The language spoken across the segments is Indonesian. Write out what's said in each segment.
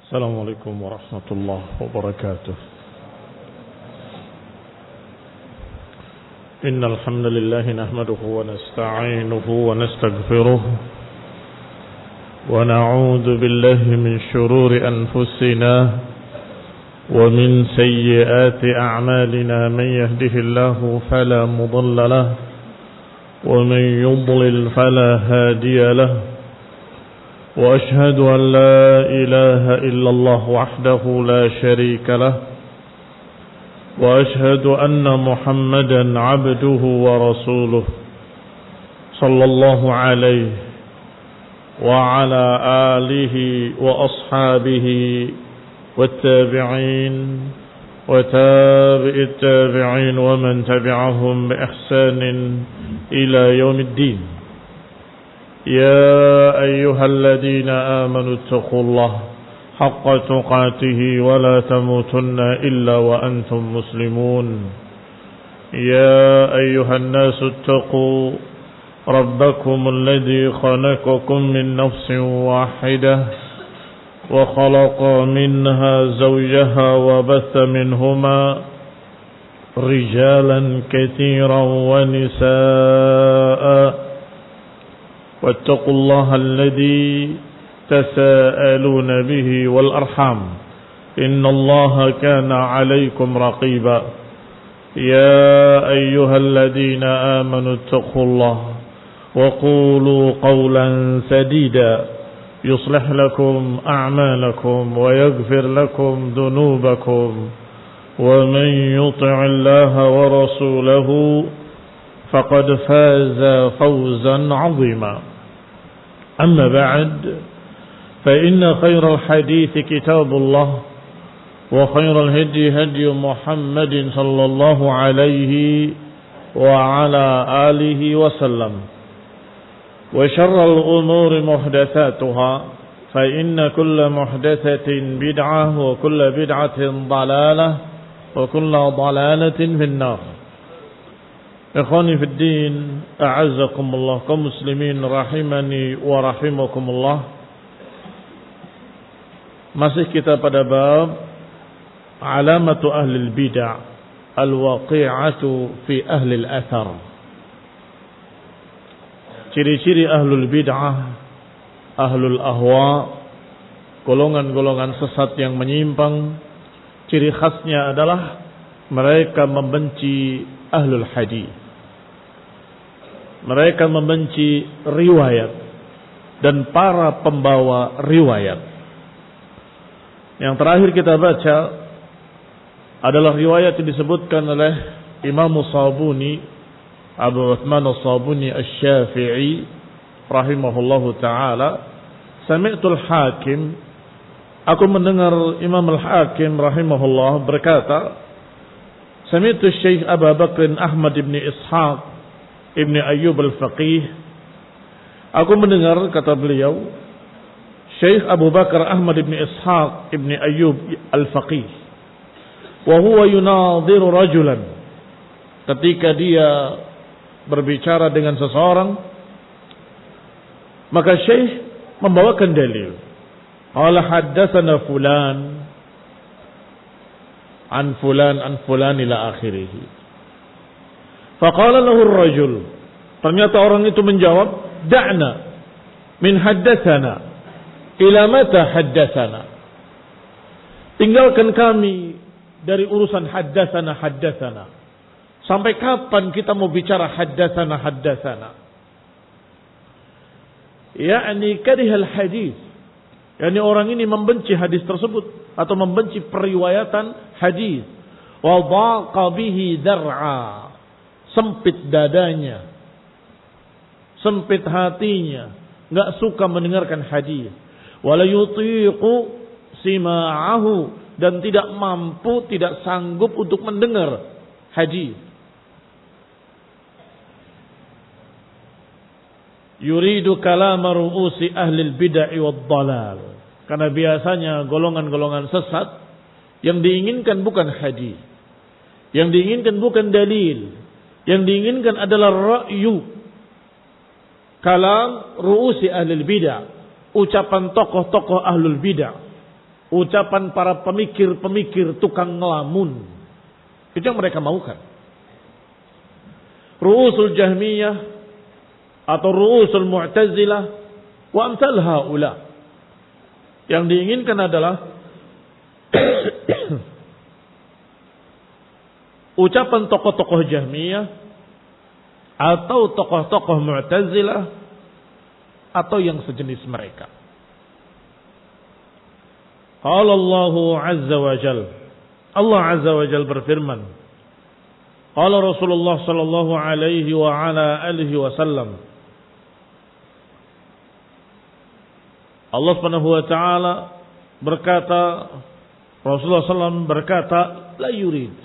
السلام عليكم ورحمة الله وبركاته. إن الحمد لله نحمده ونستعينه ونستغفره ونعوذ بالله من شرور أنفسنا ومن سيئات أعمالنا. من يهده الله فلا مضل له ومن يضلل فلا هادي له. وأشهد أن لا إله إلا الله وحده لا شريك له. وأشهد أن محمدا عبده ورسوله صلى الله عليه وعلى آله وأصحابه والتابعين وتابع التابعين ومن تبعهم بإحسان إلى يوم الدين. يا أيها الذين آمنوا اتقوا الله حق تقاته ولا تموتن إلا وأنتم مسلمون. يا أيها الناس اتقوا ربكم الذي خلقكم من نفس واحدة وخلق منها زوجها وبث منهما رجالا كثيرا ونساء. واتقوا الله الذي تساءلون به والأرحام إن الله كان عليكم رقيبا. يا أيها الذين آمنوا اتقوا الله وقولوا قولا سديدا يصلح لكم أعمالكم ويغفر لكم ذنوبكم. ومن يطع الله ورسوله فقد فاز فوزا عظيما. أما بعد فإن خير الحديث كتاب الله وخير الهدي هدي محمد صلى الله عليه وعلى آله وسلم. وشر الأمور محدثاتها فإن كل محدثة بدعة وكل بدعة ضلالة وكل ضلالة في النار. Ikhwani fid din, a'azzakumullah, kaum muslimin rahimani wa rahimakumullah. Masih kita pada bab alamatu ahlil bid'ah al-waqi'atu fi ahlil athar. Ciri-ciri ahlul bid'ah, ahlul ahwa, golongan-golongan sesat yang menyimpang. Ciri khasnya adalah mereka membenci ahlul hadis. Mereka membenci riwayat dan para pembawa riwayat. Yang terakhir kita baca adalah riwayat yang disebutkan oleh Imam Sabuni, Abu Uthman Sabuni Asy-Syafi'i rahimahullahu taala, sami'tul Hakim, aku mendengar Imam Al-Hakim rahimahullah berkata, sami'tu Syekh Abu Bakr Ahmad ibn Ishaq Ibn Ayyub Al-Faqih, aku mendengar, kata beliau, Syekh Abu Bakar Ahmad ibn Ishaq Ibn Ayyub Al-Faqih, wa huwa yunadhiru rajulan, ketika dia berbicara dengan seseorang, maka Syekh membawakan dalil. Qala haddatsana fulan an fulan ila akhirih. Faqala lahu ar-rajul, ternyata orang itu menjawab, da'na min haddatsana ila mata haddatsana. Tinggalkan kami dari urusan haddatsana. Sampai kapan kita mau bicara haddatsana? Yakni karihal hadis. Yani orang ini membenci hadis tersebut atau membenci periwayatan hadis. Wa dhaqa bihi dar'a. Sempit dadanya, sempit hatinya, enggak suka mendengarkan hadis. Wala yutiqu sima'ahu, dan tidak mampu, tidak sanggup untuk mendengar hadis. Yuridu kalama ru'usi ahli al-bid'ah wad-dhalal. Karena biasanya golongan-golongan sesat yang diinginkan bukan hadis, yang diinginkan bukan dalil, yang diinginkan adalah ra'yu, kalam ru'usi ahlul bid'ah, ucapan tokoh-tokoh ahlul bid'ah. ucapan para pemikir-pemikir tukang ngelamun. Itu yang mereka maukan. Ru'usul Jahmiyah atau Ru'usul Mu'tazilah wa amsal haula. Yang diinginkan adalah ucapan tokoh-tokoh Jahmiyah atau tokoh-tokoh Mu'tazilah atau yang sejenis mereka. Qala Allah Azza wa Jalla, Allah Azza wa Jalla berfirman, qala Rasulullah sallallahu alaihi wa ala alihi wasallam, Allah Subhanahu wa taala berkata, Rasulullah SAW berkata, la yurid.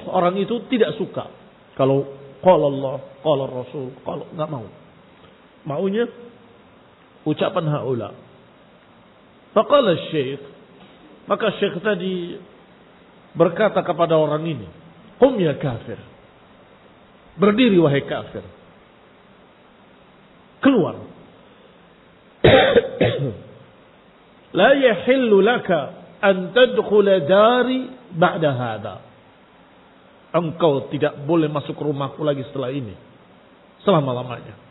Orang itu tidak suka kalau qala Allah, qala Rasul, kalau enggak mau. Maunya ucapan haula. Faqala Syekh, maka Syekh tadi berkata kepada orang ini, qum ya kafir. Berdiri wahai kafir. Keluar. La yahillu laka an tadkhula dari ba'da hadha. Engkau tidak boleh masuk rumahku lagi setelah ini. Selama-lamanya.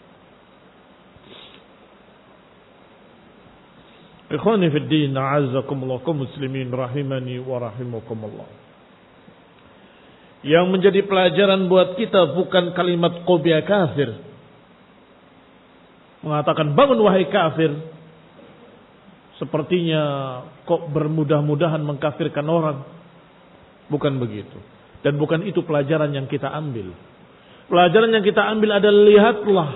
Ikhwani fi din, a'azzakumullah, kaum muslimin rahimani wa rahimakumullah. Yang menjadi pelajaran buat kita bukan kalimat qum ya kafir. Mengatakan bangun wahai kafir. Sepertinya kok bermudah-mudahan mengkafirkan orang. Bukan begitu. Dan bukan itu pelajaran yang kita ambil. Pelajaran yang kita ambil adalah lihatlah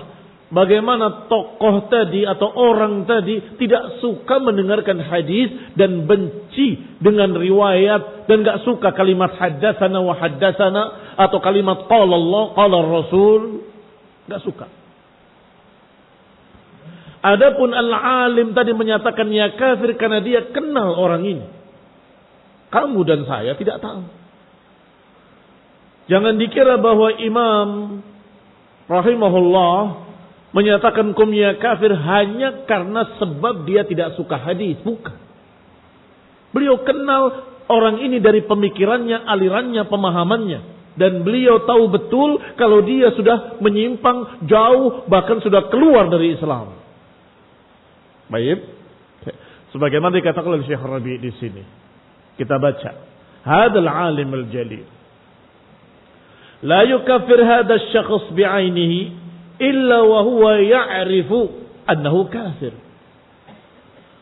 bagaimana tokoh tadi atau orang tadi tidak suka mendengarkan hadis dan benci dengan riwayat dan gak suka kalimat haddatsana wa haddatsana atau kalimat qala Allah qala Rasul, gak suka. Adapun al-alim tadi menyatakan ya kafir karena dia kenal orang ini. Kamu dan saya tidak tahu. Jangan dikira bahwa imam rahimahullah menyatakan kum ya kafir hanya karena sebab dia tidak suka hadis. Bukan. Beliau kenal orang ini dari pemikirannya, alirannya, pemahamannya. Dan beliau tahu betul kalau dia sudah menyimpang jauh, bahkan sudah keluar dari Islam. Baik. Sebagaimana dikatakan oleh Syekh Rabi di sini. Kita baca. Hadal alim al-jalil. La yukaffir hadha asy-syakhs bi'ainihi illa wa huwa ya'rifu annahu kafir.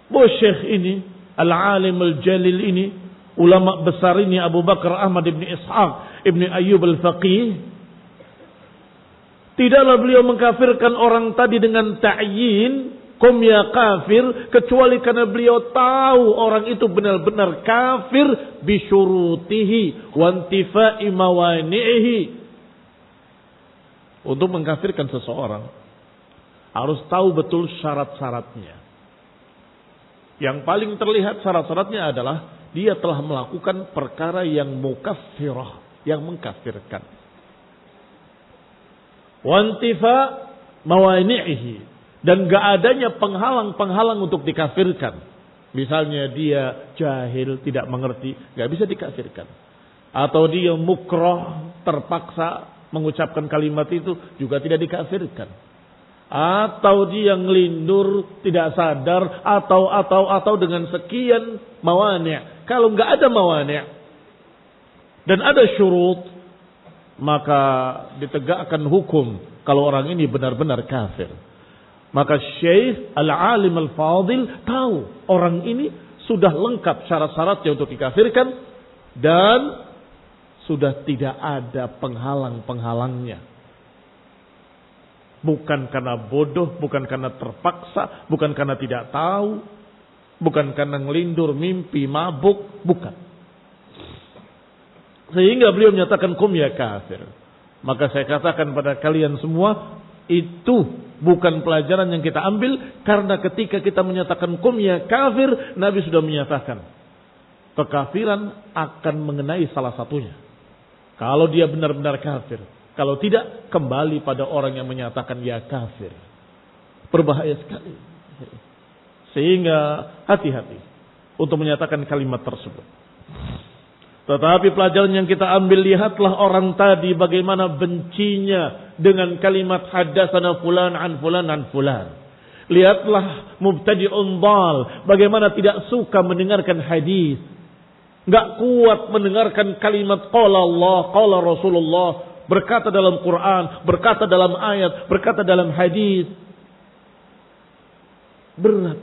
Syekh ini, al-alim al-jalil ini, ulama besar ini Abu Bakar Ahmad ibn Ishaq ibn Ayyub al-Faqih, tidaklah beliau mengkafirkan orang tadi dengan ta'yin kum ya kafir, kecuali karena beliau tahu orang itu benar-benar kafir bisyurutihi wa intifai mawani'ihi. Untuk mengkafirkan seseorang harus tahu betul syarat-syaratnya. Yang paling terlihat syarat-syaratnya adalah dia telah melakukan perkara yang mukaffirah, yang mengkafirkan. Wa intifa mawani'ihi, dan gak adanya penghalang-penghalang untuk dikafirkan. Misalnya dia jahil, tidak mengerti, gak bisa dikafirkan. Atau dia mukrah, terpaksa mengucapkan kalimat itu, juga tidak dikafirkan. Atau dia ngelindur, tidak sadar, atau dengan sekian mawani'. Kalau gak ada mawani' dan ada syurut, maka ditegakkan hukum kalau orang ini benar-benar kafir. Maka Syekh Al-Alim Al-Fadil tahu orang ini sudah lengkap syarat-syaratnya untuk dikafirkan dan sudah tidak ada penghalang-penghalangnya. Bukan karena bodoh, bukan karena terpaksa, bukan karena tidak tahu, bukan karena ngelindur, mimpi, mabuk, bukan. Sehingga beliau menyatakan kum ya kafir. Maka saya katakan pada kalian semua, itu bukan pelajaran yang kita ambil, karena ketika kita menyatakan kum ya kafir, Nabi sudah menyatakan kekafiran akan mengenai salah satunya. Kalau dia benar-benar kafir, kalau tidak kembali pada orang yang menyatakan ya kafir. Berbahaya sekali. Sehingga hati-hati untuk menyatakan kalimat tersebut. Tetapi pelajaran yang kita ambil, lihatlah orang tadi bagaimana bencinya dengan kalimat haddatsana fulan an fulan an fulan. Lihatlah mubtadi'un dhal, bagaimana tidak suka mendengarkan hadis. Enggak kuat mendengarkan kalimat qala Allah, qala Rasulullah, berkata dalam Quran, berkata dalam ayat, berkata dalam hadis. Berat,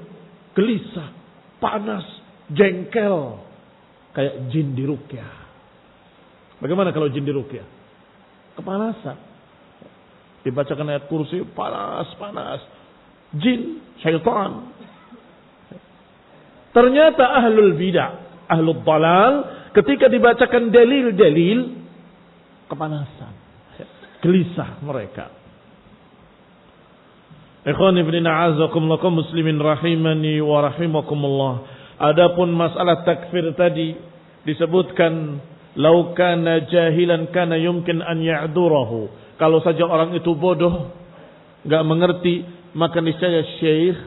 gelisah, panas, jengkel, kayak jin diruqyah. Bagaimana kalau jin diruqyah? Kepanasan. Dibacakan ayat kursi, panas. Jin, syaitan. Ternyata ahlul bidah, ahlul dalal, ketika dibacakan dalil-dalil, kepanasan, gelisah mereka. Ikhwan ibn a'azakumullah muslimin rahimani wa rahimakumullah. Adapun masalah takfir tadi disebutkan lau kana jahilan kana yumkin an ya'durahu. Kalau saja orang itu bodoh, enggak mengerti, maka niscaya Syekh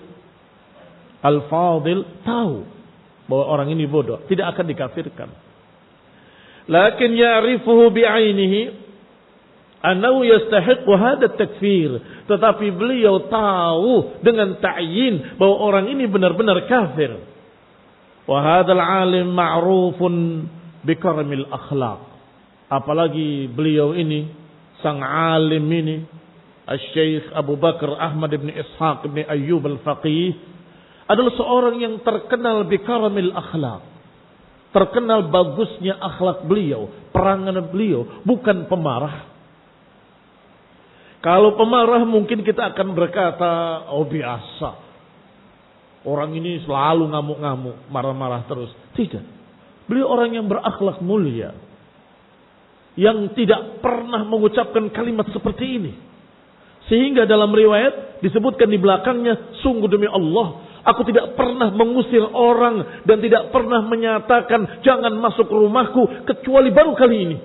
Al-Fadil tahu bahwa orang ini bodoh, tidak akan dikafirkan. Lakin ya'rifuhu bi'ainihi annahu yastahiqu hadha takfir, tetapi beliau tahu dengan ta'yin bahwa orang ini benar-benar kafir. Wa hadzal alim ma'rufun bikaramil akhlaq. Apalagi beliau ini, sang alim ini, Asy-Syaikh Abu Bakar Ahmad bin Ishaq bin Ayyub al-Faqih, adalah seorang yang terkenal bikaramil akhlaq. Terkenal bagusnya akhlak beliau, perangan beliau, bukan pemarah. Kalau pemarah mungkin kita akan berkata, oh biasa. Orang ini selalu ngamuk-ngamuk, marah-marah terus. Tidak. Beliau orang yang berakhlak mulia. Yang tidak pernah mengucapkan kalimat seperti ini. Sehingga dalam riwayat disebutkan di belakangnya, sungguh demi Allah, aku tidak pernah mengusir orang dan tidak pernah menyatakan jangan masuk rumahku kecuali baru kali ini.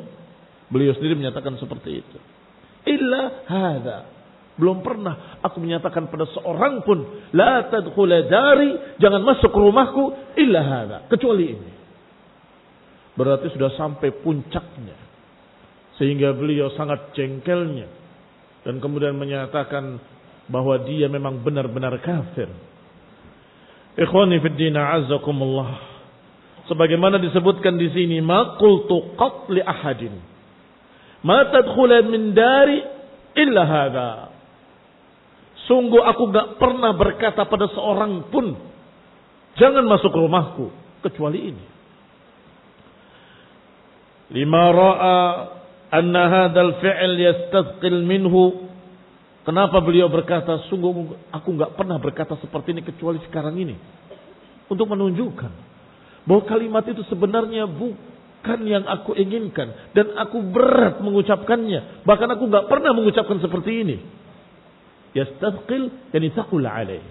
Beliau sendiri menyatakan seperti itu. Illa hadza. Belum pernah aku menyatakan pada seorang pun la tadkhula dari, jangan masuk rumahku illa hadza, kecuali ini. Berarti sudah sampai puncaknya. Sehingga beliau sangat jengkelnya dan kemudian menyatakan bahwa dia memang benar-benar kafir. Ikhwani fid din a'azzakumullah. Sebagaimana disebutkan di sini, ma qultu qat li ahadin ma tadkhula min dari illa hadza. Sungguh aku gak pernah berkata pada seorang pun jangan masuk rumahku kecuali ini. Lima ra'a anna hadzal fi'l yastaqil minhu. Kenapa beliau berkata sungguh aku gak pernah berkata seperti ini kecuali sekarang ini, untuk menunjukkan bahwa kalimat itu sebenarnya bukan yang aku inginkan dan aku berat mengucapkannya. Bahkan aku gak pernah mengucapkan seperti ini. Yastaqil yani taqul alaih.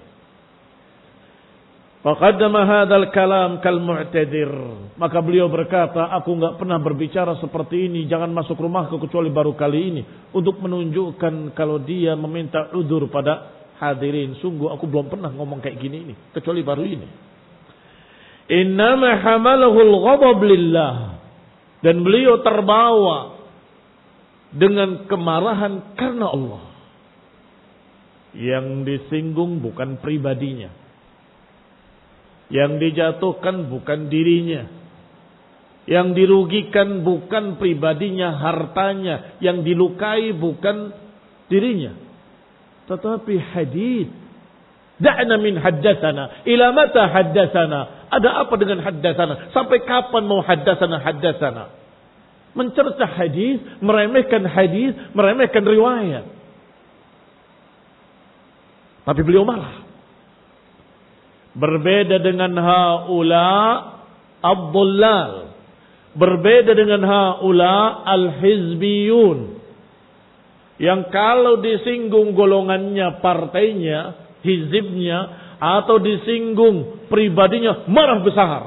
Faqaddama hadzal kalam kal mu'tadir. Maka beliau berkata, aku enggak pernah berbicara seperti ini, jangan masuk rumahku kecuali baru kali ini, untuk menunjukkan kalau dia meminta udzur pada hadirin. Sungguh aku belum pernah ngomong kayak gini ini, kecuali baru ini. Innama hamalahu al-ghadab lillah. Dan beliau terbawa dengan kemarahan karena Allah. Yang disinggung bukan pribadinya. Yang dijatuhkan bukan dirinya. Yang dirugikan bukan pribadinya, hartanya. Yang dilukai bukan dirinya. Tetapi hadis. Da'na min haddatsana. Ila mata haddatsana. Ada apa dengan haddatsana? Sampai kapan mau haddatsana? Mencerca hadis, meremehkan riwayat. Tapi beliau marah. Berbeda dengan haula ad-dhullal. Berbeda dengan haula al-hizbiyun. Yang kalau disinggung golongannya, partainya, hizibnya, atau disinggung pribadinya, marah besar.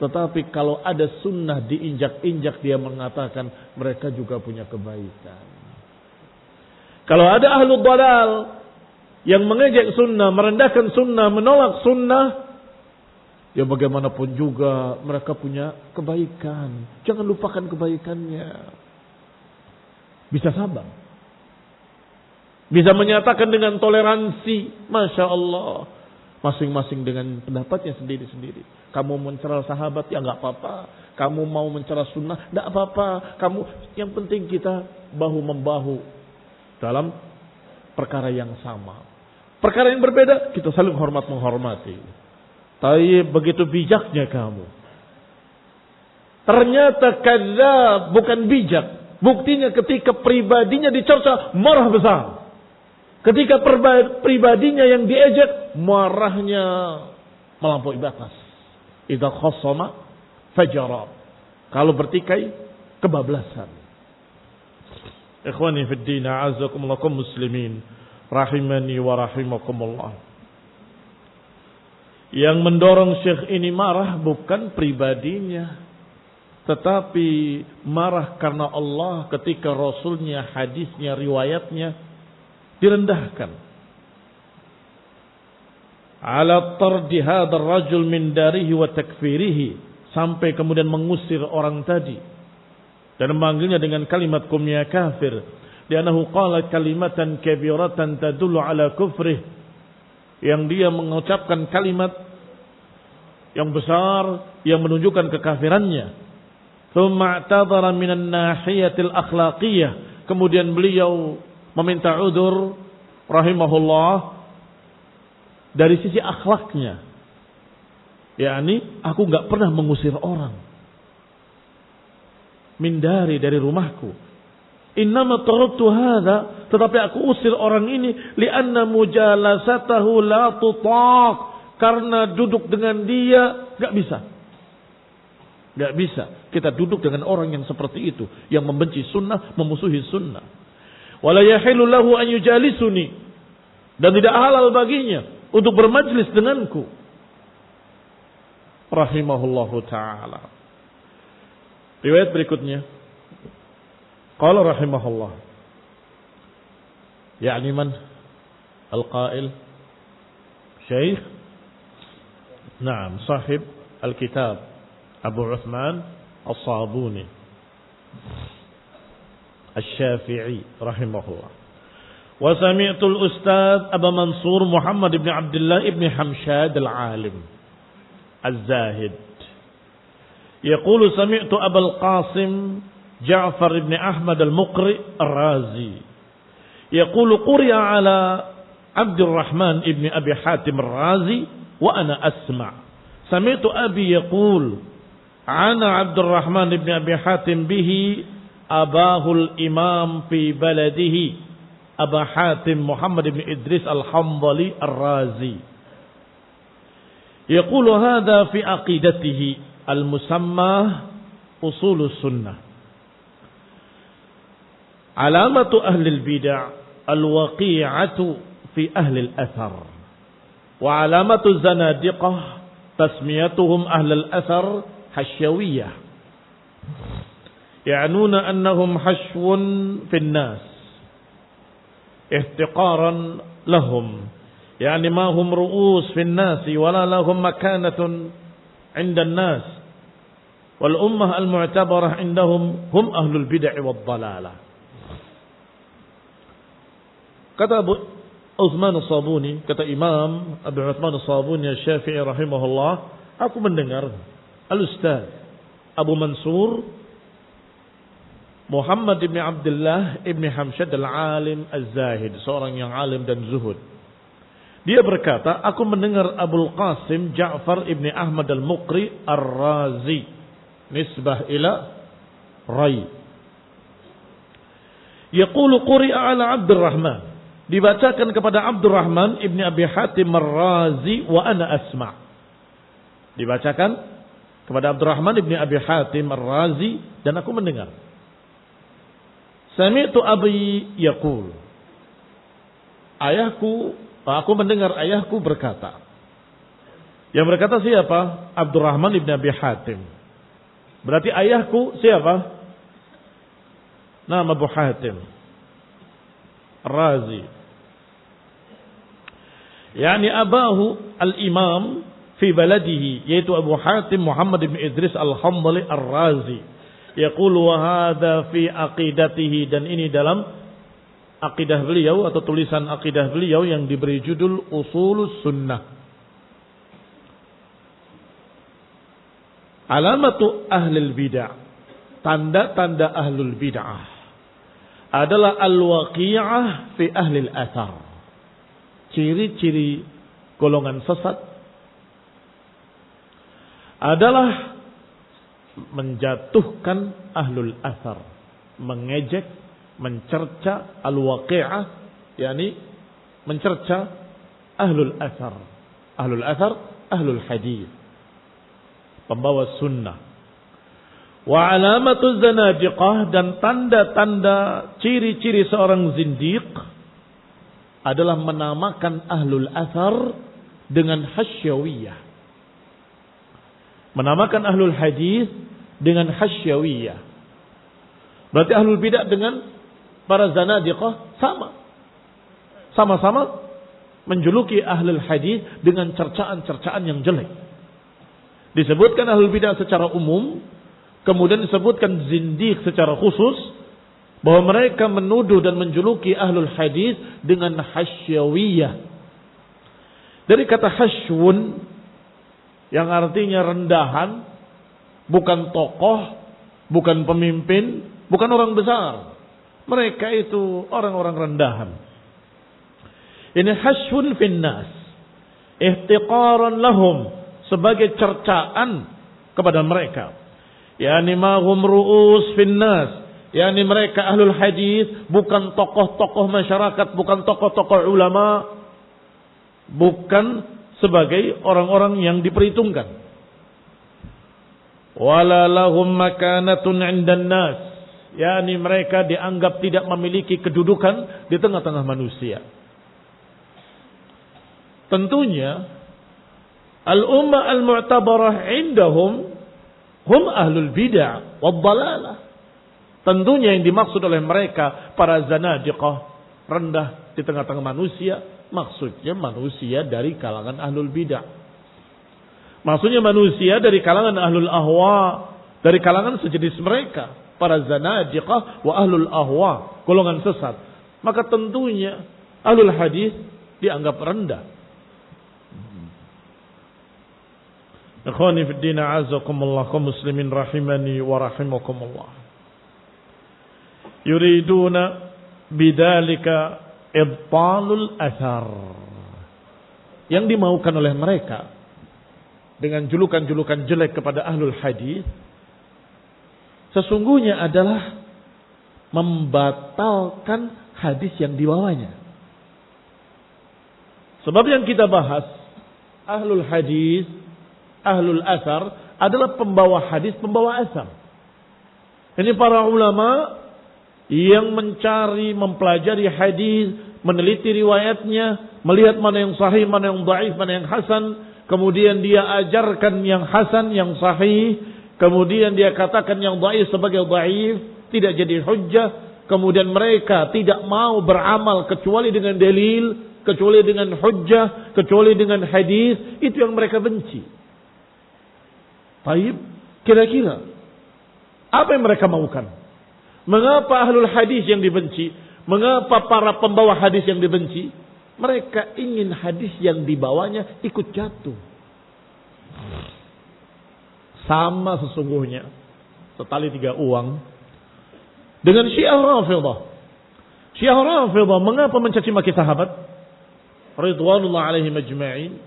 Tetapi kalau ada sunnah diinjak-injak, dia mengatakan mereka juga punya kebaikan. Kalau ada ahlul dhalal, yang mengejek sunnah, merendahkan sunnah, menolak sunnah, ya bagaimanapun juga mereka punya kebaikan. Jangan lupakan kebaikannya. Bisa sabar. Bisa menyatakan dengan toleransi. Masya Allah. Masing-masing dengan pendapatnya sendiri-sendiri. Kamu mencela sahabat, ya nggak apa-apa. Kamu mau mencela sunnah, nggak apa-apa. Yang penting kita bahu-membahu dalam perkara yang sama. Perkara yang berbeda, kita saling hormat menghormati. Tapi begitu bijaknya kamu. Ternyata kadzab, bukan bijak. Buktinya ketika pribadinya dicerca, marah besar. Ketika pribadinya yang diejek, marahnya melampaui batas. Idza khassama fajara. Kalau bertikai, kebablasan. Ikhwani fid din, a'azzakumullah muslimin, rahimani wa rahimakumullah. Yang mendorong syekh ini marah bukan pribadinya, tetapi marah karena Allah ketika Rasulnya, hadisnya, riwayatnya direndahkan. Ala tardi hadzal rajul min darihi wa takfirihi, sampai kemudian mengusir orang tadi dan memanggilnya dengan kalimat kum ya kafir, li'annahu qala kalimatan kabiratan tadullu ala kufrih, yang dia mengucapkan kalimat yang besar yang menunjukkan kekafirannya. Tsumma i'tadhara minan nahiyatil akhlaqiyah, kemudian beliau meminta udzur rahimahullah dari sisi akhlaknya. yakni aku enggak pernah mengusir orang dari rumahku. Innama taraktu hadza, tetapi aku usir orang ini li'anna mujalasatahu la tutaq, karena duduk dengan dia enggak bisa. Enggak bisa kita duduk dengan orang yang seperti itu, yang membenci sunnah, memusuhi sunnah. Wala yahilu lahu an yujalisuni, dan tidak halal baginya untuk bermajlis denganku. Rahimahullahu ta'ala. Riwayat berikutnya, qala rahimahullah, yakni man al-qail, syekh, na'am, sahib al-kitab Abu Uthman as-Sabuni Asy-Syafi'i rahimahullah. Wa sami'tu al-ustadz Abu Mansur Muhammad ibn Abdullah ibn Hamshad al-Alim az-Zahid yaqulu sami'tu Abul Qasim Ja'far ibn Ahmad al-Muqri ar-Razi yaqulu quri'a ala Abdurrahman ibn Abi Hatim ar-Razi wa ana asma'. Sami'tu abi yaqul ana Abdurrahman ibn Abi Hatim bihi abahul imam fi baladihi Abu Hatim Muhammad ibn Idris al-Hanbali ar-Razi yaqulu hadha fi aqidatihi al-musamma usulus sunnah. Alamatu ahli al-bid'ah al-waqi'atu fi ahli al-athar, wa alamatu zanadiqah tasmiyatuhum ahli al-athar hasyawiyah, ya'nuna annahum hashwun fi an-nas ihtiqaran lahum, yani ma hum ru'us fi an-nas wa la lahum makanatun 'inda an-nas, wal ummah al-mu'tabarah 'indahum hum ahlul bid'ah wad dhalalah. Kata Abu Uthman as-Sabuni, kata Imam Abu Uthman as-Sabuni Asy-Syafi'i rahimahullah, aku mendengar al-Ustaz Abu Mansur Muhammad ibn Abdullah ibn Hamshad al-Alim az-Zahid, seorang yang alim dan zuhud. Dia berkata, aku mendengar Abul Qasim Ja'far ibn Ahmad al-Muqri ar-Razi, nisbah ila Rai, yaqulu quri'a ala Abdurrahman, dibacakan kepada Abdurrahman ibn Abi Hatim ar-Razi wa ana asma'. Dibacakan kepada Abdurrahman ibn Abi Hatim ar-Razi dan aku mendengar. Sami'tu abi yaqul, aku mendengar ayahku berkata. Yang berkata siapa? Abdurrahman ibn Abi Hatim. Berarti ayahku siapa? Nama Abu Hatim Ar-Razi. Yani abahu al-imam fi baladihi, yaitu Abu Hatim Muhammad bin Idris al-Hanbali ar-Razi. Yaqulu wa hadha fi aqidatihi, dan ini dalam akidah beliau atau tulisan akidah beliau yang diberi judul Ushulus Sunnah. Alamatu ahlul bid'ah, tanda-tanda ahlul bid'ah adalah al-waqi'ah fi ahlil athar. Ciri-ciri golongan sesat adalah menjatuhkan ahlul athar, mengejek, mencerca, al-waqi'ah, yakni mencerca ahlul athar. Ahlul athar, ahlul hadis, pembawa sunnah. Wa alamatu zanadiqah, dan tanda-tanda ciri-ciri seorang zindiq adalah menamakan ahlul athar dengan hasyawiyah, menamakan ahlul hadis dengan hasyawiyah. Berarti ahlul bidah dengan para zanadiqah sama-sama menjuluki ahlul hadis dengan cercaan-cercaan yang jelek. Disebutkan ahlul bidah secara umum, kemudian disebutkan zindiq secara khusus, bahwa mereka menuduh dan menjuluki ahlul hadis dengan hasyawiyah. Dari kata hasyun, yang artinya rendahan, bukan tokoh, bukan pemimpin, bukan orang besar. Mereka itu orang-orang rendahan. Ini hasyun finnas, ihtiqaran lahum, sebagai cercaan kepada mereka. Yani mahum ru'us finnas, yakni mereka ahlul hadis bukan tokoh-tokoh masyarakat, bukan tokoh-tokoh ulama, bukan sebagai orang-orang yang diperhitungkan. Wala lahum makanatun 'indan nas, yakni mereka dianggap tidak memiliki kedudukan di tengah-tengah manusia. Tentunya al-ummah al-mu'tabarah indahum hum ahlul bid'ah wad dhalalah. Tentunya yang dimaksud oleh mereka para zanadiqah, rendah di tengah-tengah manusia, maksudnya manusia dari kalangan ahlul bidah. Maksudnya manusia dari kalangan ahlul ahwa, dari kalangan sejenis mereka, para zanadiqah wa ahlul ahwa, golongan sesat. Maka tentunya ahlul hadis dianggap rendah. Ikhwani fid din, a'azzakumullah, kaum muslimin rahimani wa rahimakumullah. Yuriduna bidzalika ibtalul athar. Yang dimaukan oleh mereka dengan julukan-julukan jelek kepada ahlul hadis sesungguhnya adalah membatalkan hadis yang dibawanya. Sebab yang kita bahas, ahlul hadis, ahlul athar adalah pembawa hadis, pembawa athar. Ini para ulama yang mencari, mempelajari hadis, meneliti riwayatnya, melihat mana yang sahih, mana yang dhaif, mana yang hasan, kemudian dia ajarkan yang hasan, yang sahih, kemudian dia katakan yang dhaif sebagai dhaif, tidak jadi hujjah, kemudian mereka tidak mau beramal kecuali dengan dalil, kecuali dengan hujjah, kecuali dengan hadis, itu yang mereka benci. Baik, kira-kira apa yang mereka maukan? Mengapa ahlul hadis yang dibenci? Mengapa para pembawa hadis yang dibenci? Mereka ingin hadis yang dibawanya ikut jatuh. Sama sesungguhnya setali tiga uang dengan Syiah Rafidhah. Syiah Rafidhah mengapa mencaci maki sahabat ridwanullah alaihim ajma'in?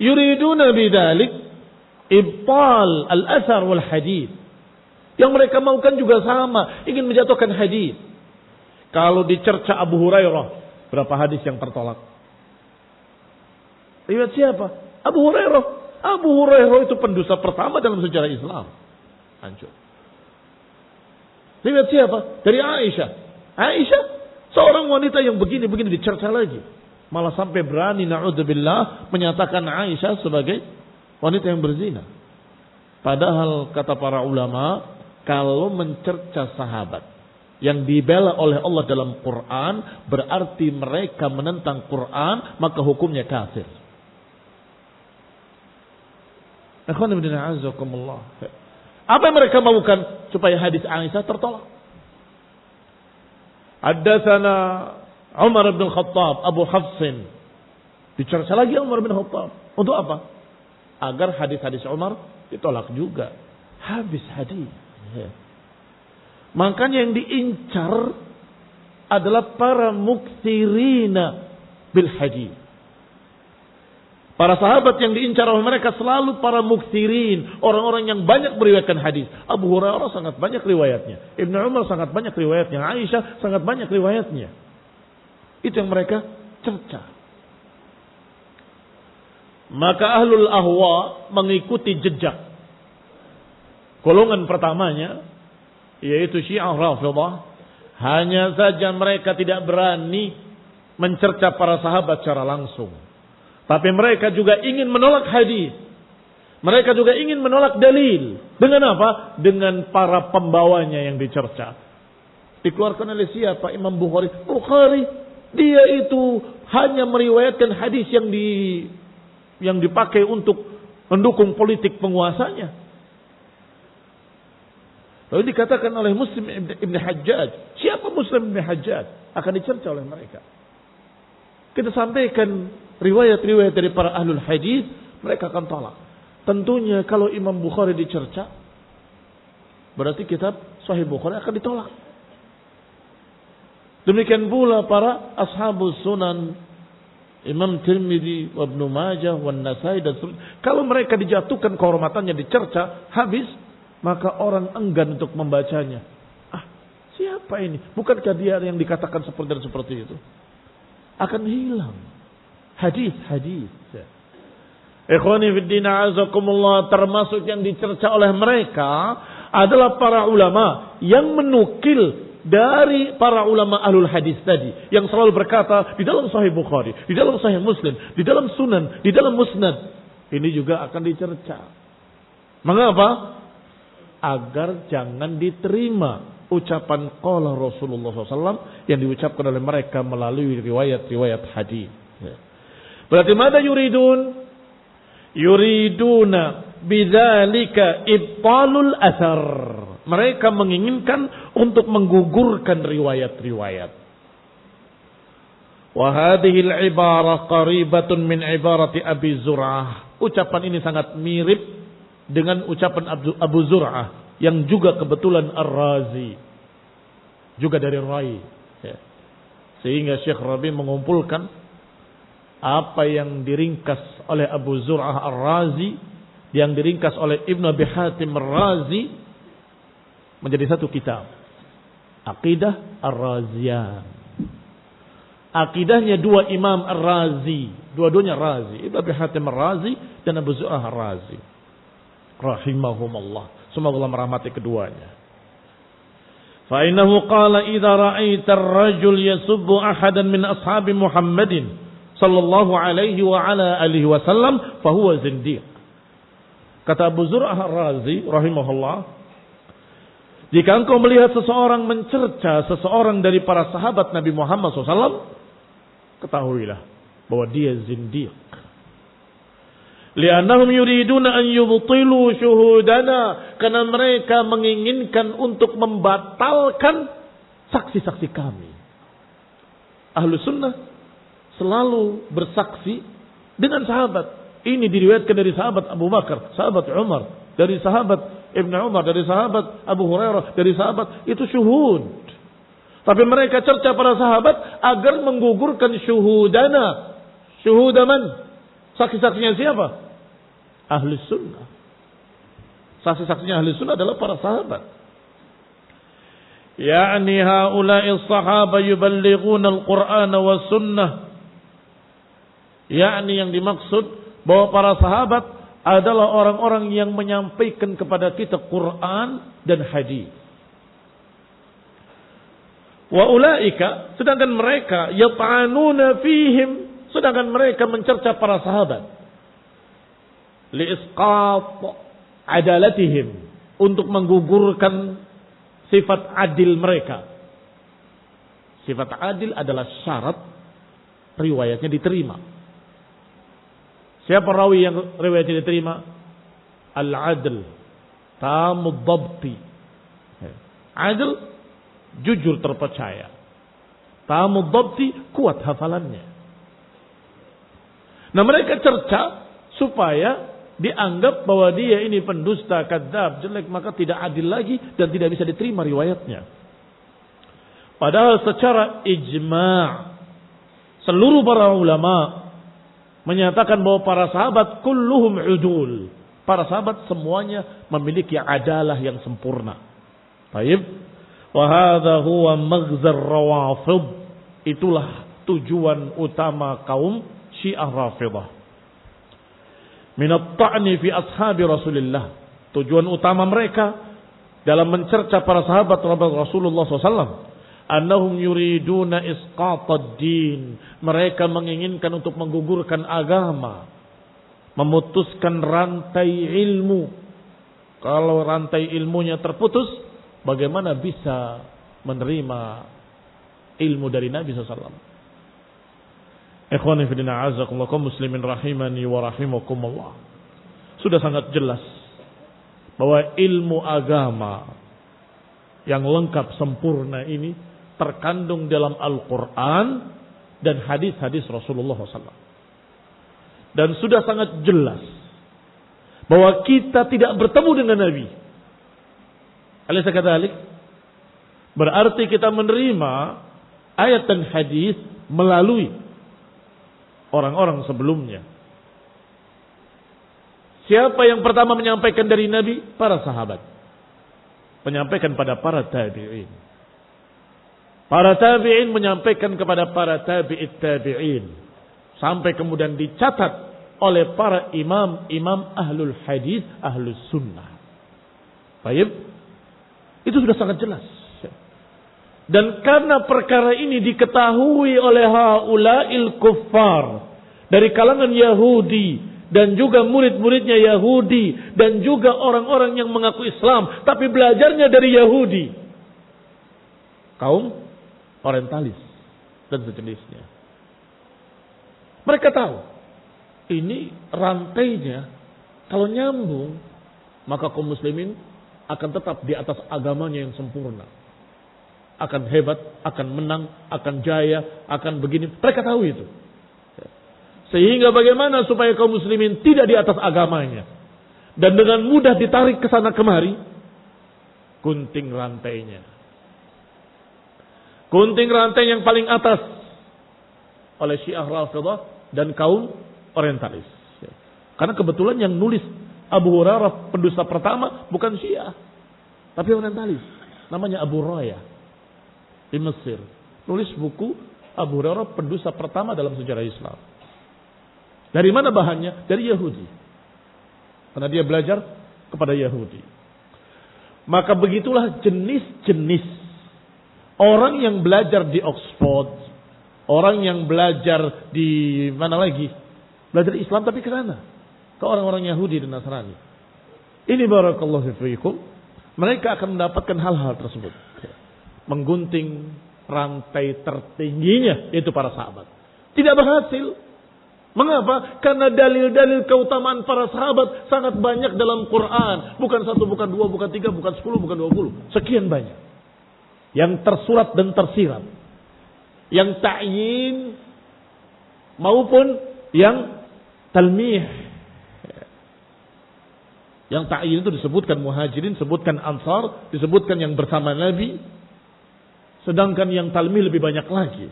Yuriduna bidzalik ibtal al-athar wal hadis. Yang mereka maukan juga sama, ingin menjatuhkan hadis. Kalau dicerca Abu Hurairah, berapa hadis yang tertolak? Riwayat siapa? Abu Hurairah. Abu Hurairah itu pendusta pertama dalam sejarah Islam. Hancur. Riwayat siapa? Dari Aisyah. Aisyah, seorang wanita yang begini-begini dicerca lagi. Malah sampai berani na'udzubillah menyatakan Aisyah sebagai wanita yang berzina. Padahal kata para ulama, kalau mencerca sahabat yang dibela oleh Allah dalam Quran, berarti mereka menentang Quran, maka hukumnya kafir. Apa yang mereka maukan supaya hadis Aisyah tertolak? Haddatsana Umar bin Khattab, Abu Hafsin. Dicerca lagi Umar bin Khattab. Untuk apa? Agar hadis-hadis Umar ditolak juga. Habis hadis. Makanya yang diincar adalah para muktsirina bil hadis. Para sahabat yang diincar oleh mereka selalu para muktsirin, orang-orang yang banyak meriwayatkan hadis. Abu Hurairah sangat banyak riwayatnya, Ibnu Umar sangat banyak riwayatnya, Aisyah sangat banyak riwayatnya. Itu yang mereka cerca. Maka ahlul ahwa mengikuti jejak golongan pertamanya, yaitu Syiah Rafidhah. Hanya saja mereka tidak berani mencerca para sahabat secara langsung. Tapi mereka juga ingin menolak hadis. Mereka juga ingin menolak dalil. Dengan apa? Dengan para pembawanya yang dicerca. Dikeluarkan oleh siapa? Imam Bukhari. Bukhari, dia itu hanya meriwayatkan hadis yang dipakai untuk mendukung politik penguasanya. Lalu dikatakan oleh Muslim Ibn Hajjaj. Siapa Muslim Ibn Hajjaj? Akan dicerca oleh mereka. Kita sampaikan riwayat-riwayat dari para ahlul hadis, mereka akan tolak. Tentunya kalau Imam Bukhari dicerca, berarti kitab Sahih Bukhari akan ditolak. Demikian pula para ashabus sunan, Imam Tirmidzi, Ibnu Majah, An-Nasai dan seterusnya. Kalau mereka dijatuhkan kehormatannya, dicerca, habis, maka orang enggan untuk membacanya. Siapa ini? Bukankah dia yang dikatakan seperti itu? Akan hilang hadis-hadis. Ikhwani fid din a'azakumullah, termasuk yang dicerca oleh mereka adalah para ulama yang menukil dari para ulama ahlul hadis tadi, yang selalu berkata di dalam Sahih Bukhari, di dalam Sahih Muslim, di dalam Sunan, di dalam Musnad. Ini juga akan dicerca. Mengapa? Agar jangan diterima ucapan qala Rasulullah SAW yang diucapkan oleh mereka melalui riwayat-riwayat hadis. Berarti mada yuridun? Yuriduna bidzalika ibtalul athar. Mereka menginginkan untuk menggugurkan riwayat-riwayat. Wa hadhihi al-ibarah qaribatun min ibarati Abi Zur'ah. Ucapan ini sangat mirip dengan ucapan Abu Zur'ah yang juga kebetulan Ar-Razi, juga dari Rai. Sehingga Syekh Rabi mengumpulkan apa yang diringkas oleh Abu Zur'ah Ar-Razi, yang diringkas oleh Ibnu Abi Hatim Ar-Razi menjadi satu kitab, Aqidah Ar-Raziyan. Akidahnya dua Imam Ar-Razi, dua-duanya Razi, Ibnu Abi Hatim Ar-Razi dan Abu Zur'ah Ar-Razi, rahimahumullah. Semoga Allah merahmati keduanya. Fa innahu qala idza ra'aita ar-rajul yasubbu ahadan min ashabi Muhammadin sallallahu alaihi wa ala alihi wasallam fa huwa zindiq. Kata Abu Zur'ah Ar-Razi rahimahullah, jika engkau melihat seseorang mencerca seseorang dari para sahabat Nabi Muhammad SAW, ketahuilah bahwa dia zindiq. Li'annahum yuriduna an yubtilu syuhudana, karena mereka menginginkan untuk membatalkan saksi-saksi kami. Ahlu sunnah selalu bersaksi dengan sahabat. Ini diriwayatkan dari sahabat Abu Bakar, sahabat Umar, dari sahabat Ibnu Umar, dari sahabat Abu Hurairah, dari sahabat, itu syuhud. Tapi mereka cerca para sahabat agar menggugurkan syuhudana. Syuhudaman? Saksi-saksinya siapa? Ahli sunnah. Saksi-saksinya ahli sunnah adalah para sahabat. Ya'ni haula'i sahaba yuballighuna al-Qur'an wa sunnah. Ya'ni yang dimaksud bahwa para sahabat adalah orang-orang yang menyampaikan kepada kita Quran dan hadis. Wa ulaika, sedangkan mereka yat'anuna fihim, sedangkan mereka mencerca para sahabat. Li'isqat adalatihim, untuk menggugurkan sifat adil mereka, Sifat adil adalah syarat riwayatnya diterima. Siapa rawi yang riwayatnya diterima? Al-adl, tamud dhabti. Adil, jujur terpercaya. Tamud dhabti, kuat hafalannya. Nah, mereka cerca supaya dianggap bahwa dia ini pendusta, kadzab, jelek, maka tidak adil lagi dan tidak bisa diterima riwayatnya. Padahal secara ijma' seluruh para ulama menyatakan bahwa para sahabat kulluhum udul. Para sahabat semuanya memiliki adalah yang sempurna. Baik. Wa hadza huwa maghzar rawafid. Itulah tujuan utama kaum Syiah Rafidhah. Minat ta'ni fi ashabi Rasulillah. Tujuan utama mereka dalam mencerca para sahabat Rasulullah SAW. Annahum yuriduna isqatad din. Mereka menginginkan untuk menggugurkan agama. Memutuskan rantai ilmu. Kalau rantai ilmunya terputus, bagaimana bisa menerima ilmu dari Nabi SAW? Ikhwani fillah azakumullah kaum muslimin rahimani wa rahimakumullah. Sudah sangat jelas bahwa ilmu agama yang lengkap sempurna ini terkandung dalam Al-Quran dan hadis-hadis Rasulullah SAW. Dan sudah sangat jelas bahwa kita tidak bertemu dengan Nabi. Alaysa kadzalik? Berarti kita menerima ayat dan hadis melalui orang-orang sebelumnya. Siapa yang pertama menyampaikan dari Nabi? Para sahabat. Menyampaikan pada para tabi'in. Para tabi'in menyampaikan kepada para tabi'it tabi'in. Sampai kemudian dicatat oleh para imam-imam ahlul hadis, ahlus sunnah. Baik. Itu sudah sangat jelas. Dan karena perkara ini diketahui oleh haula'il kuffar dari kalangan Yahudi dan juga murid-muridnya Yahudi dan juga orang-orang yang mengaku Islam tapi belajarnya dari Yahudi, kaum orientalis dan sejenisnya. Mereka tahu ini rantainya kalau nyambung maka kaum muslimin akan tetap di atas agamanya yang sempurna. Akan hebat, akan menang, akan jaya, akan begini. Mereka tahu itu. Sehingga bagaimana supaya kaum muslimin tidak di atas agamanya. Dan dengan mudah ditarik ke sana kemari. Gunting rantainya. Gunting rantai yang paling atas. Oleh Syiah Rafidhah dan kaum orientalis. Karena kebetulan yang nulis Abu Hurairah pendusta pertama bukan Syiah. Tapi orientalis. Namanya Abu Raya. Di Mesir. Nulis buku Abu Hurairah pendusta pertama dalam sejarah Islam. Dari mana bahannya? Dari Yahudi. Karena dia belajar kepada Yahudi. Maka begitulah jenis-jenis orang yang belajar di Oxford. Orang yang belajar di mana lagi? Belajar Islam tapi ke sana. Ke orang-orang Yahudi dan Nasrani. Ini barakallahu fiikum. Mereka akan mendapatkan hal-hal tersebut. Menggunting rantai tertingginya, yaitu para sahabat. Tidak berhasil. Mengapa? Karena dalil-dalil keutamaan para sahabat sangat banyak dalam Quran. Bukan 1, bukan 2, bukan 3, bukan 10, bukan 20. Sekian banyak. Yang tersurat dan tersirat. Yang ta'yin maupun yang talmih. Yang ta'yin itu disebutkan muhajirin, disebutkan ansar, disebutkan yang bersama Nabi. Sedangkan yang talmih lebih banyak lagi.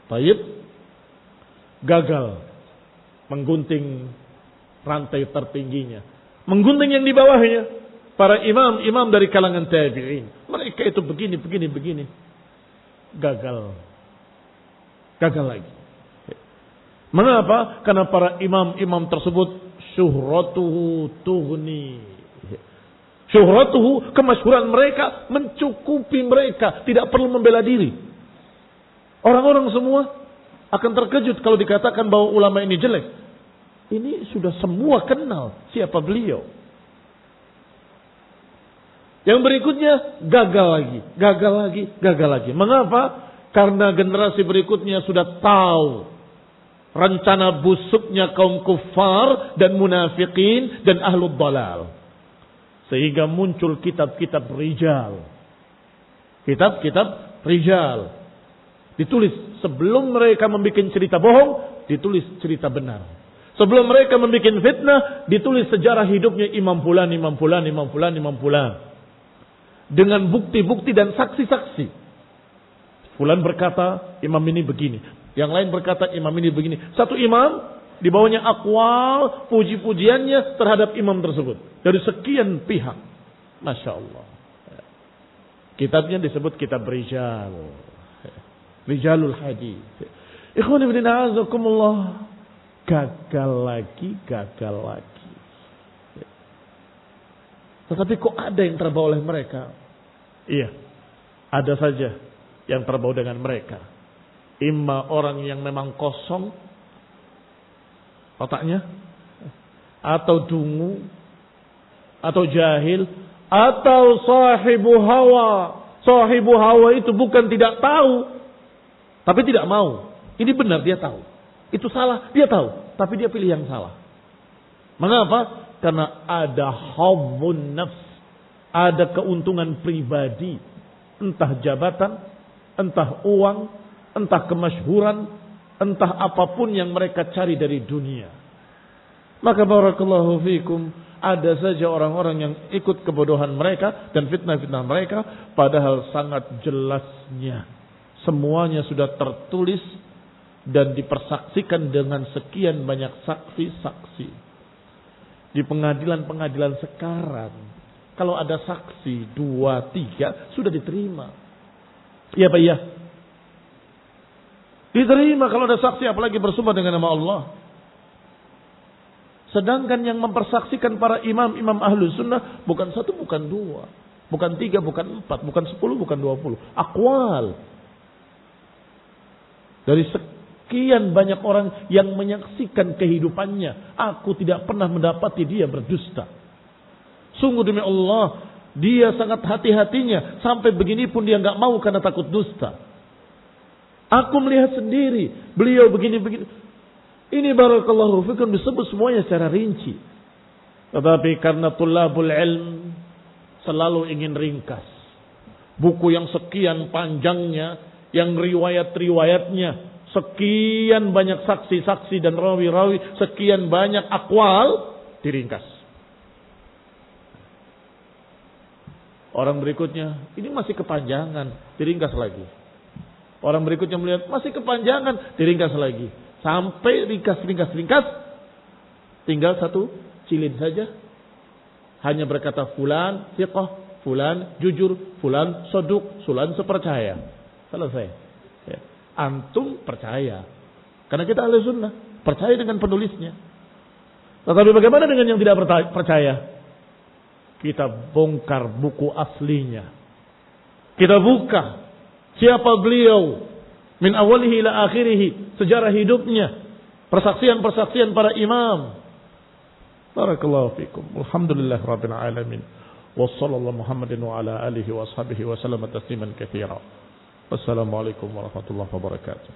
Taib gagal menggunting rantai tertingginya. Menggunting yang di bawahnya. Para imam-imam dari kalangan tabi'in. Mereka itu begini. Gagal. Gagal lagi. Mengapa? Karena para imam-imam tersebut syuhratuhu tughni. Syuhratuhu, kemasyhuran mereka mencukupi mereka, tidak perlu membela diri. Orang-orang semua akan terkejut kalau dikatakan bahwa ulama ini jelek. Ini sudah semua kenal siapa beliau. Yang berikutnya gagal lagi, gagal lagi, gagal lagi. Mengapa? Karena generasi berikutnya sudah tahu rencana busuknya kaum kufar dan munafikin dan ahlul dalal. Sehingga muncul kitab-kitab rijal. Kitab-kitab rijal. Ditulis sebelum mereka membuat cerita bohong, ditulis cerita benar. Sebelum mereka membuat fitnah, ditulis sejarah hidupnya Imam Fulan, Imam Fulan, Imam Fulan, Imam Fulan. Dengan bukti-bukti dan saksi-saksi. Fulan berkata, imam ini begini. Yang lain berkata, imam ini begini. Satu imam, di bawahnya akwal, puji-pujiannya terhadap imam tersebut. Dari sekian pihak. Masya Allah. Kitabnya disebut kitab Rijal. Rijalul Hadis. Ikhwan ibn a'azakumullah. Gagal lagi, gagal lagi. Tetapi kok ada yang terbawa oleh mereka? Iya, ada saja yang terbawa dengan mereka. Imma orang yang memang kosong otaknya, atau dungu, atau jahil, atau sahibu hawa. Sahibu hawa itu bukan tidak tahu, tapi tidak mau. Ini benar, dia tahu. Itu salah, dia tahu, tapi dia pilih yang salah. Mengapa? Karena ada hamun nafs, ada keuntungan pribadi, entah jabatan, entah uang, entah kemasyhuran, entah apapun yang mereka cari dari dunia. Maka barakallahu fikum, ada saja orang-orang yang ikut kebodohan mereka dan fitnah-fitnah mereka, padahal sangat jelasnya semuanya sudah tertulis dan dipersaksikan dengan sekian banyak saksi-saksi. Di pengadilan-pengadilan sekarang, kalau ada saksi 2, 3 sudah diterima. Iya Pak, iya. Diterima kalau ada saksi, apalagi bersumpah dengan nama Allah. Sedangkan yang mempersaksikan para imam-imam ahlu sunnah bukan 1, bukan 2, bukan 3, bukan 4, bukan 10, bukan 20. Akwal. Dari sekian banyak orang yang menyaksikan kehidupannya, aku tidak pernah mendapati dia berdusta. Sungguh demi Allah, dia sangat hati-hatinya. Sampai begini pun dia nggak mau karena takut dusta. Aku melihat sendiri, beliau begini-begini. Ini barakallahu fikum disebut semuanya secara rinci. Tetapi karena tulabul ilm selalu ingin ringkas. Buku yang sekian panjangnya, yang riwayat-riwayatnya, sekian banyak saksi-saksi dan rawi-rawi, sekian banyak akwal, diringkas. Orang berikutnya, ini masih kepanjangan, diringkas lagi. Orang berikutnya melihat, masih kepanjangan, diringkas lagi. Sampai ringkas, tinggal satu cilin saja. Hanya berkata fulan thiqah, fulan jujur, fulan soduk, fulan sepercaya. Selesai. Ya. Antum percaya. Karena kita ahli sunnah. Percaya dengan penulisnya. Tetapi bagaimana dengan yang tidak percaya? Kita bongkar buku aslinya. Kita buka. Siapa beliau? Min awalihi ila akhirihi. Sejarah hidupnya. Persaksian-persaksian para imam. Barakallahu fikum. Alhamdulillah rabbil alamin. Wassallallahu Muhammadin wa ala alihi wa ashabihi wa sallam tasliman katsira. Wassalamualaikum warahmatullahi wabarakatuh.